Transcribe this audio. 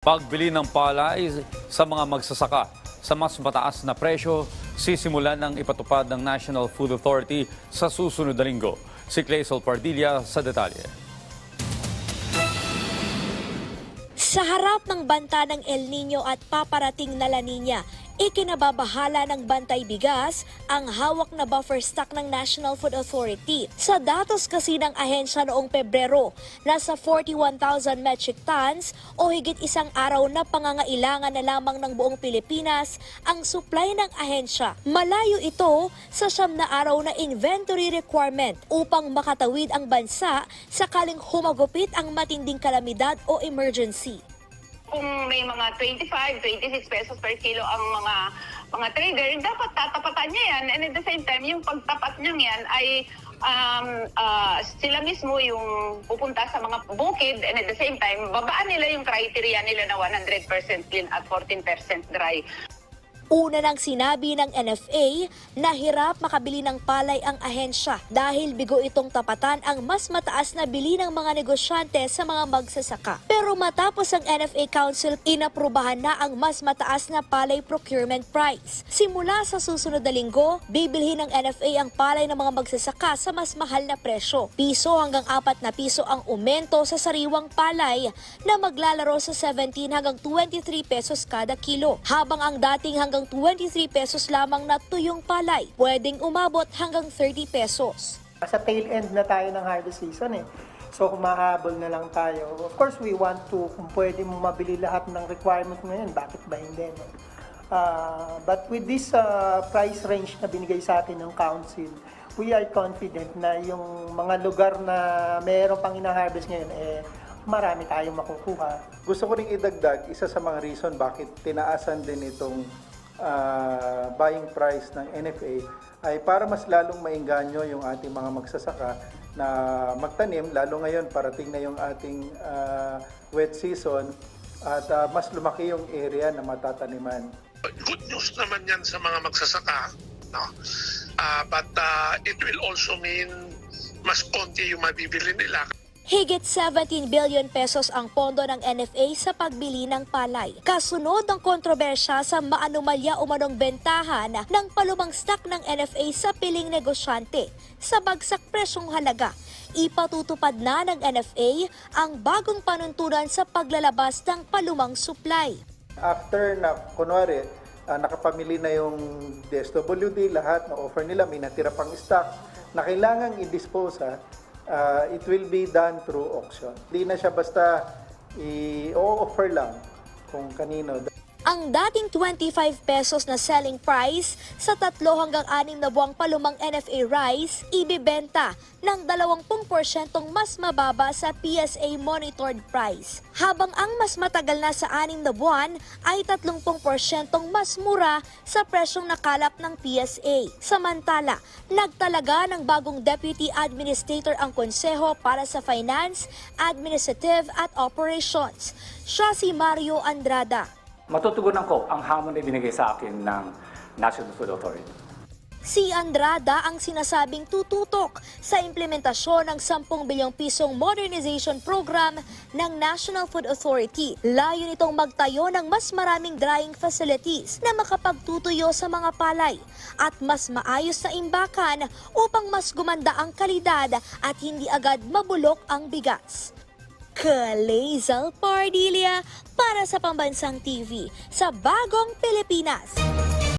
Pagbili ng palay sa mga magsasaka sa mas mataas na presyo, sisimulan ng ipatupad ng National Food Authority sa susunod na linggo. Si Claysol Pardilla sa detalye. Sa harap ng banta ng El Nino at paparating na La Nina, ikinababahala ng Bantay Bigas ang hawak na buffer stock ng National Food Authority. Sa datos kasi ng ahensya noong Pebrero, nasa 41,000 metric tons o higit isang araw na pangangailangan na lamang ng buong Pilipinas ang supply ng ahensya. Malayo ito sa 9 na araw na inventory requirement upang makatawid ang bansa sakaling humagupit ang matinding kalamidad o emergency. Kung may mga 25, 26 pesos per kilo ang mga trader, dapat tatapatan niya yan. And at the same time, yung pagtapat niya yan ay sila mismo yung pupunta sa mga bukid, and at the same time, babaan nila yung criteria nila na 100% clean at 14% dry. Una nang sinabi ng NFA na hirap makabili ng palay ang ahensya dahil bigo itong tapatan ang mas mataas na bili ng mga negosyante sa mga magsasaka. Pero matapos ang NFA Council, inaprubahan na ang mas mataas na palay procurement price. Simula sa susunod na linggo, bibilhin ng NFA ang palay ng mga magsasaka sa mas mahal na presyo. Piso hanggang 4 na piso ang aumento sa sariwang palay na maglalaro sa 17 hanggang 23 pesos kada kilo. Habang ang dating hanggang 23 pesos lamang na tuyong palay, pwedeng umabot hanggang 30 pesos. Sa tail end na tayo ng harvest season So humahabol na lang tayo. Of course, we want to, kung pwede mo mabili lahat ng requirement mo yun, bakit ba hindi? But with this price range na binigay sa atin ng council, we are confident na yung mga lugar na mayroon pang ina-harvest ngayon, marami tayong makukuha. Gusto ko ring idagdag, isa sa mga reason bakit tinaasan din itong buying price ng NFA ay para mas lalong maengganyo yung ating mga magsasaka na magtanim, lalo ngayon parating na yung ating wet season at mas lumaki yung area na matataniman. Good news naman yan sa mga magsasaka, no? But it will also mean mas konti yung mabibili nila. Higit 17 billion pesos ang pondo ng NFA sa pagbili ng palay. Kasunod ng kontrobersya sa maanumalya umanong bentahan ng palumang stock ng NFA sa piling negosyante. Sa bagsak presyong halaga, ipatutupad na ng NFA ang bagong panuntunan sa paglalabas ng palumang supply. After na, kunwari, nakapamili na yung DSWD, lahat na offer nila, may natira pang stock na kailangang i-dispose, it will be done through auction. Hindi na siya basta i-offer lang kung kanino. Ang dating 25 pesos na selling price sa 3 hanggang 6 na buwang palumang NFA rice, ibibenta ng 20% mas mababa sa PSA monitored price. Habang ang mas matagal na sa 6 na buwan ay 30% mas mura sa presyong nakalap ng PSA. Samantala, nagtalaga ng bagong Deputy Administrator ang konseho para sa Finance, Administrative at Operations. Siya si Mario Andrada. Matutugunan ko ang hamon na binigay sa akin ng National Food Authority. Si Andrada ang sinasabing tututok sa implementasyon ng 10 bilyong pisong modernization program ng National Food Authority. Layo nitong magtayo ng mas maraming drying facilities na makapagtutuyo sa mga palay at mas maayos na imbakan upang mas gumanda ang kalidad at hindi agad mabulok ang bigas. Claysol Pardilla para sa Pambansang TV sa Bagong Pilipinas.